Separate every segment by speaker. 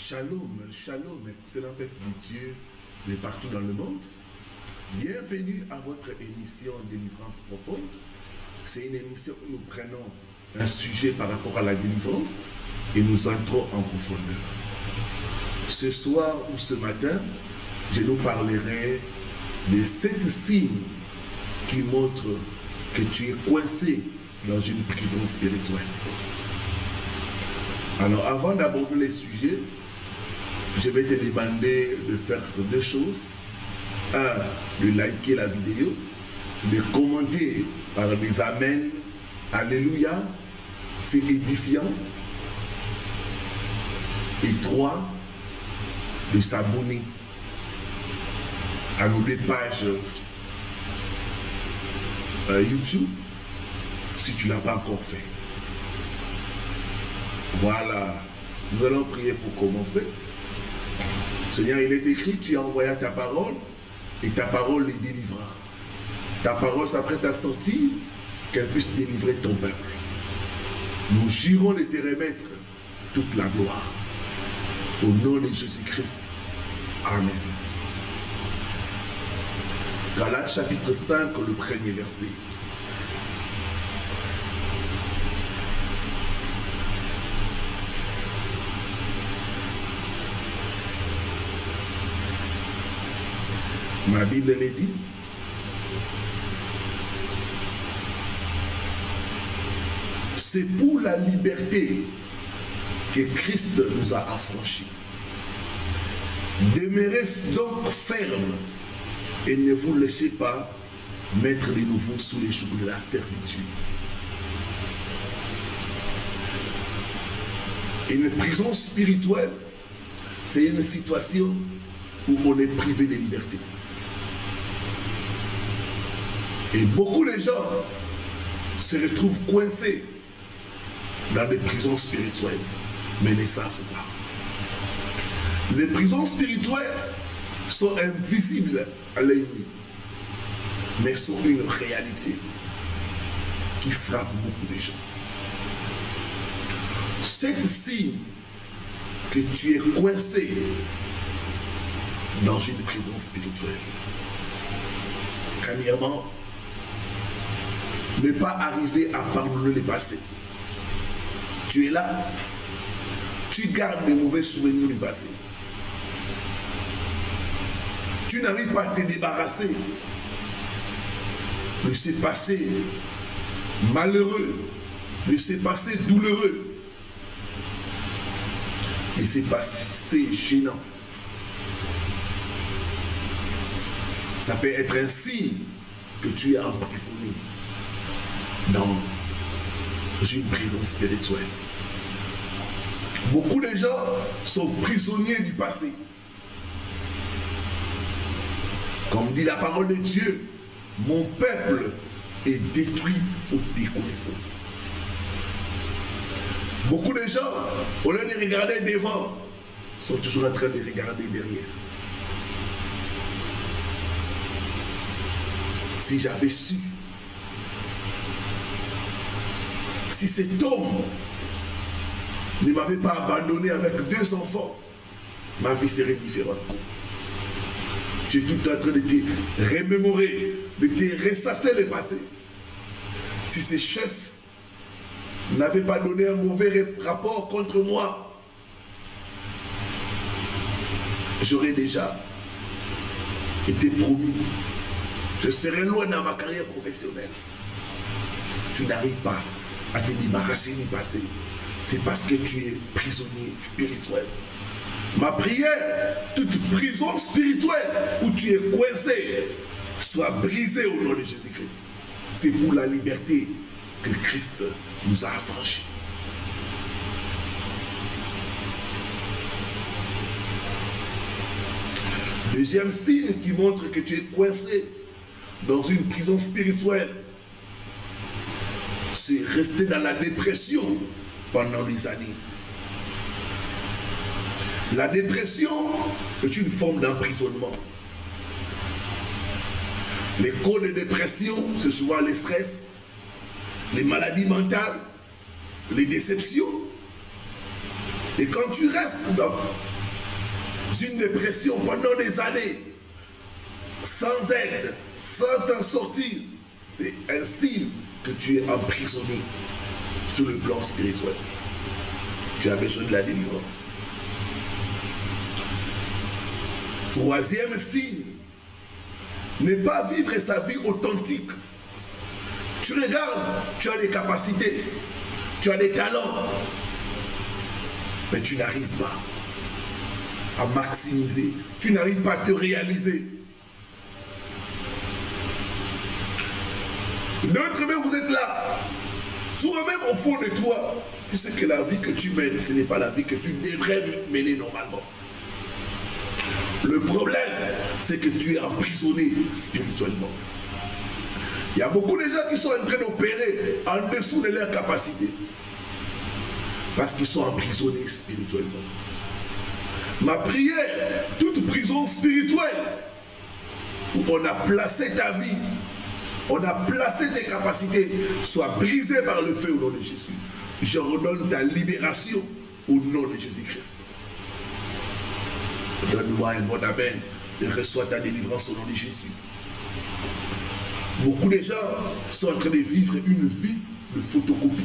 Speaker 1: Shalom, shalom, excellent peuple de Dieu de partout dans le monde. Bienvenue à votre émission Délivrance profonde. C'est une émission où nous prenons un sujet par rapport à la délivrance et nous entrons en profondeur. Ce soir ou ce matin, je nous parlerai de 7 signes qui montrent que tu es coincé dans une prison spirituelle. Alors, avant d'aborder les sujets, je vais te demander de faire 2 choses. 1, de liker la vidéo, de commenter par des Amen, Alléluia, c'est édifiant. Et 3, de s'abonner à nos 2 pages YouTube, si tu ne l'as pas encore fait. Voilà, nous allons prier pour commencer. Seigneur, il est écrit, tu as envoyé ta parole et ta parole les délivra. Ta parole s'apprête à sortir, qu'elle puisse délivrer ton peuple. Nous jurons de te remettre toute la gloire. Au nom de Jésus-Christ. Amen. Galates chapitre 5, le 1er verset. Ma Bible me dit, c'est pour la liberté que Christ nous a affranchis. Demeurez donc ferme et ne vous laissez pas mettre de nouveau sous les jougs de la servitude. Une prison spirituelle, c'est une situation où on est privé de liberté. Et beaucoup de gens se retrouvent coincés dans des prisons spirituelles, mais ne savent pas. Les prisons spirituelles sont invisibles à l'œil nu, mais sont une réalité qui frappe beaucoup de gens. 7 signes que tu es coincé dans une prison spirituelle. Premièrement, ne pas arriver à pardonner le passé. Tu es là, tu gardes des mauvais souvenirs du passé. Tu n'arrives pas à te débarrasser de ce passé malheureux, de ce passé douloureux, de ce passé gênant. Ça peut être un signe que tu es emprisonné dans une prison spirituelle. Beaucoup de gens sont prisonniers du passé. Comme dit la parole de Dieu, mon peuple est détruit faute de connaissances. Beaucoup de gens, au lieu de regarder devant, sont toujours en train de regarder derrière. Si j'avais su, si cet homme ne m'avait pas abandonné avec 2 enfants, ma vie serait différente. Tu es tout en train de te remémorer, de te ressasser le passé. Si ce chef n'avait pas donné un mauvais rapport contre moi, j'aurais déjà été promu. Je serai loin dans ma carrière professionnelle. Tu n'arrives pas à te débarrasser du passé. C'est parce que tu es prisonnier spirituel. Ma prière, toute prison spirituelle où tu es coincé, soit brisée au nom de Jésus-Christ. C'est pour la liberté que Christ nous a affranchis. Deuxième signe qui montre que tu es coincé dans une prison spirituelle, c'est rester dans la dépression pendant des années. La dépression est une forme d'emprisonnement. Les causes de dépression, c'est souvent le stress, les maladies mentales, les déceptions. Et quand tu restes une dépression pendant des années, sans aide, sans t'en sortir, c'est un signe que tu es emprisonné sur le plan spirituel. Tu as besoin de la délivrance. Troisième signe, ne pas vivre sa vie authentique. Tu regardes, tu as des capacités, tu as des talents, mais tu n'arrives pas à maximiser, tu n'arrives pas à te réaliser. D'autres même, vous êtes là, toi-même au fond de toi, tu sais que la vie que tu mènes, ce n'est pas la vie que tu devrais mener normalement. Le problème, c'est que tu es emprisonné spirituellement. Il y a beaucoup de gens qui sont en train d'opérer en dessous de leurs capacités. Parce qu'ils sont emprisonnés spirituellement. Ma prière, toute prison spirituelle, où on a placé ta vie, on a placé tes capacités, soit brisée par le feu au nom de Jésus. Je redonne ta libération au nom de Jésus-Christ. Donne-moi un bon amen et reçois ta délivrance au nom de Jésus. Beaucoup de gens sont en train de vivre une vie de photocopie.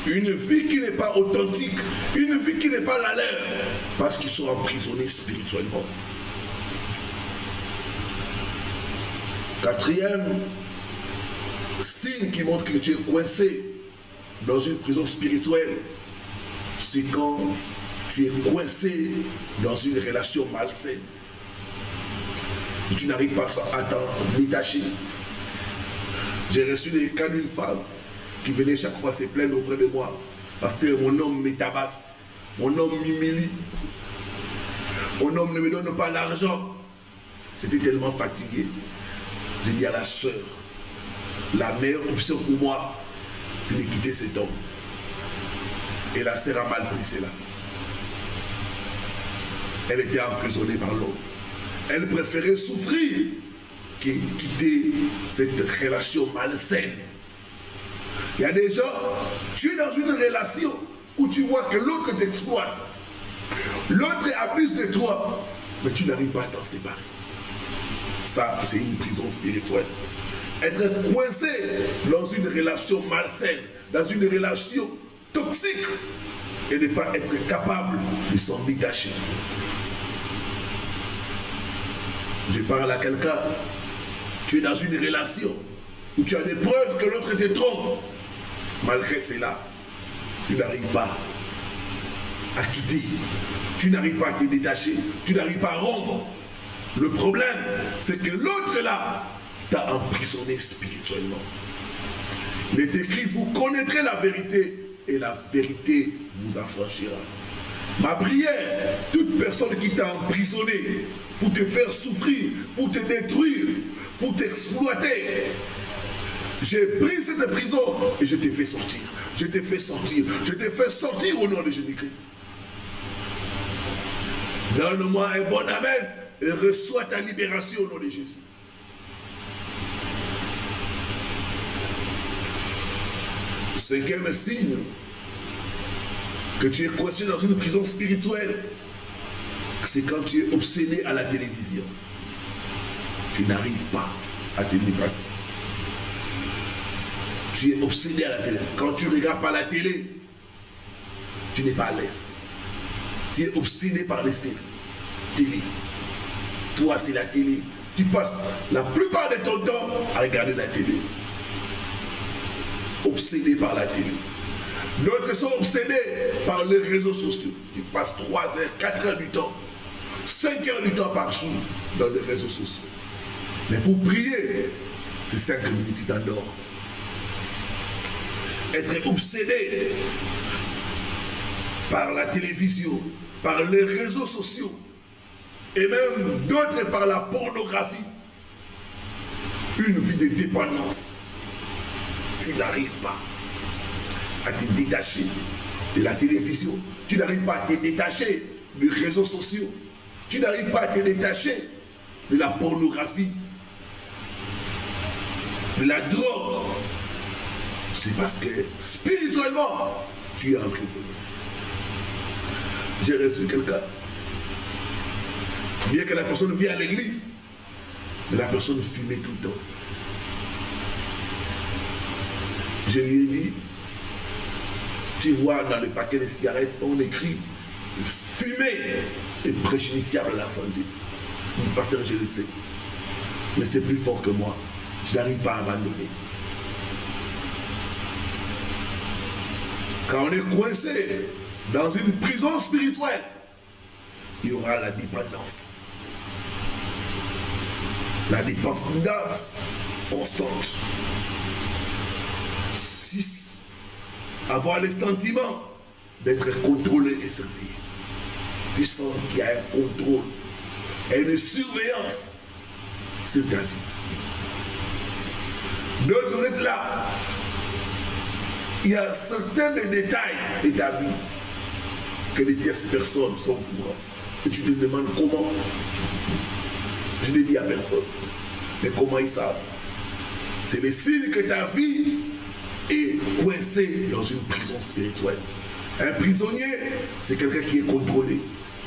Speaker 1: Une vie qui n'est pas authentique, une vie qui n'est pas la leur, parce qu'ils sont emprisonnés spirituellement. Quatrième signe qui montre que tu es coincé dans une prison spirituelle, c'est quand tu es coincé dans une relation malsaine. Et tu n'arrives pas à t'en détacher. J'ai reçu des cas d'une femme qui venait chaque fois se plaindre auprès de moi. Parce que mon homme me tabasse, mon homme m'humilie, mon homme ne me donne pas l'argent. J'étais tellement fatigué. J'ai dit à la sœur, la meilleure option pour moi, c'est de quitter cet homme. Et la sœur a mal pris cela. Elle était emprisonnée par l'homme. Elle préférait souffrir que quitter cette relation malsaine. Il y a des gens, tu es dans une relation où tu vois que l'autre t'exploite. L'autre abuse de toi, mais tu n'arrives pas à t'en séparer. Ça, c'est une prison spirituelle. Être coincé dans une relation malsaine, dans une relation toxique, et ne pas être capable de s'en détacher. Je parle à quelqu'un, tu es dans une relation où tu as des preuves que l'autre te trompe. Malgré cela, tu n'arrives pas à quitter, tu n'arrives pas à te détacher, tu n'arrives pas à rompre. Le problème, c'est que l'autre là t'a emprisonné spirituellement. Il est écrit, vous connaîtrez la vérité et la vérité vous affranchira. Ma prière, toute personne qui t'a emprisonné pour te faire souffrir, pour te détruire, pour t'exploiter, j'ai pris cette prison et je t'ai fait sortir. Je t'ai fait sortir. Je t'ai fait sortir au nom de Jésus-Christ. Donne-moi un bon amen et reçois ta libération au nom de Jésus. Cinquième signe que tu es coincé dans une prison spirituelle, c'est quand tu es obsédé à la télévision. Tu n'arrives pas à te dépasser. Tu es obsédé à la télé. Quand tu ne regardes pas la télé, tu n'es pas à l'aise. Tu es obsédé par les séries. Télé. Toi, c'est la télé. Tu passes la plupart de ton temps à regarder la télé. Obsédé par la télé. D'autres sont obsédés par les réseaux sociaux. Tu passes 3 heures, 4 heures du temps, 5 heures du temps par jour dans les réseaux sociaux. Mais pour prier, c'est 5 minutes, tu t'endors. Être obsédé par la télévision, par les réseaux sociaux, et même d'autres par la pornographie. Une vie de dépendance. Tu n'arrives pas à te détacher de la télévision. Tu n'arrives pas à te détacher des réseaux sociaux. Tu n'arrives pas à te détacher de la pornographie, de la drogue. C'est parce que spirituellement, tu es emprisonné. J'ai reçu quelqu'un Bien que la personne vienne à l'église, mais la personne fumait tout le temps. Je lui ai dit, tu vois dans le paquet de cigarettes, on écrit fumer est préjudiciable à la santé. Je dis, pasteur, je le sais. Mais c'est plus fort que moi. Je n'arrive pas à abandonner. Quand on est coincé dans une prison spirituelle, il y aura la dépendance. La dépendance constante. 6. Avoir le sentiment d'être contrôlé et surveillé. Tu sens qu'il y a un contrôle et une surveillance sur ta vie. D'autres êtes là. Il y a certains détails de ta vie que les tierces personnes sont au courant. Et tu te demandes comment. Je ne dis à personne. Mais comment ils savent? C'est le signe que ta vie est coincée dans une prison spirituelle. Un prisonnier, c'est quelqu'un qui est contrôlé.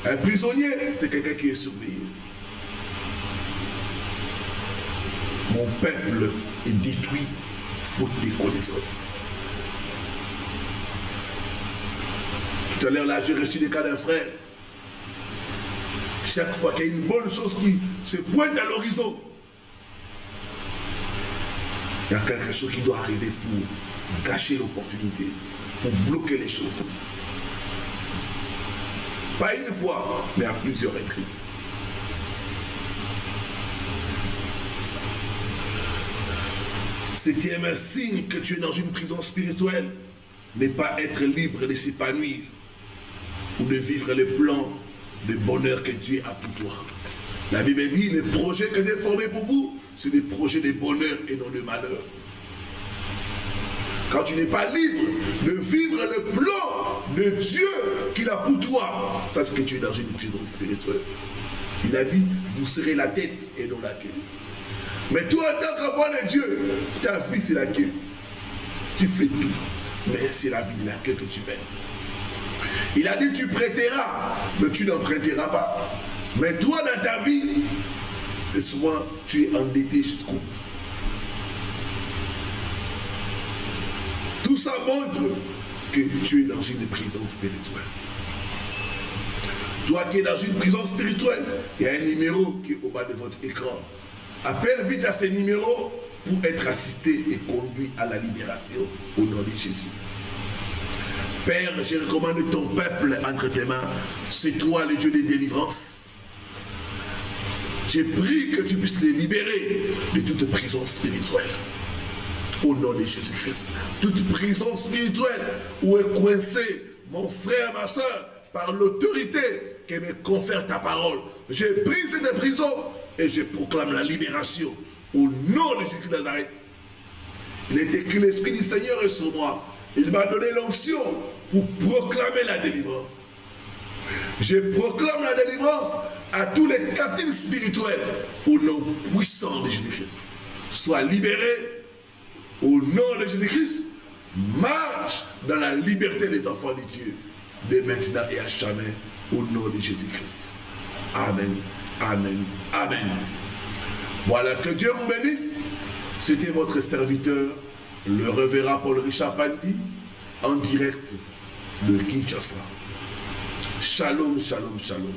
Speaker 1: Un prisonnier, c'est quelqu'un qui est surveillé. Mon peuple est détruit faute de connaissances. Tout à l'heure, là, j'ai reçu des cas d'un frère. Chaque fois qu'il y a une bonne chose qui se pointe à l'horizon, il y a quelque chose qui doit arriver pour gâcher l'opportunité, pour bloquer les choses. Pas une fois, mais à plusieurs reprises. Septième signe que tu es dans une prison spirituelle, n'est pas être libre de s'épanouir ou de vivre les plans de bonheur que Dieu a pour toi. La Bible dit, les projets que j'ai formés pour vous, c'est des projets de bonheur et non de malheur. Quand tu n'es pas libre de vivre le plan de Dieu qu'il a pour toi, sache que tu es dans une prison spirituelle. Il a dit, vous serez la tête et non la queue. Mais toi, en tant qu'enfant de Dieu, ta vie c'est la queue. Tu fais tout, mais c'est la vie de la queue que tu mènes. Il a dit, tu prêteras, mais tu n'emprunteras pas. Mais toi, dans ta vie, c'est souvent, tu es endetté jusqu'au bout. Tout ça montre que tu es dans une prison spirituelle. Toi qui es dans une prison spirituelle, il y a un numéro qui est au bas de votre écran. Appelle vite à ce numéro pour être assisté et conduit à la libération au nom de Jésus. Père, je recommande ton peuple entre tes mains. C'est toi le Dieu des délivrances. J'ai prie que tu puisses les libérer de toute prison spirituelle. Au nom de Jésus-Christ. Toute prison spirituelle où est coincé mon frère, ma soeur, par l'autorité que me confère ta parole. Je brise cette prison et je proclame la libération au nom de Jésus de Nazareth. Il est écrit, l'Esprit du Seigneur est sur moi. Il m'a donné l'onction pour proclamer la délivrance. Je proclame la délivrance à tous les captifs spirituels au nom puissant de Jésus-Christ. Sois libéré au nom de Jésus-Christ. Marche dans la liberté des enfants de Dieu, dès maintenant et à jamais, au nom de Jésus-Christ. Amen, amen, amen. Voilà, que Dieu vous bénisse. C'était votre serviteur, le révérend Paul Richard Pandi, en direct de Kinshasa. Shalom, shalom, shalom.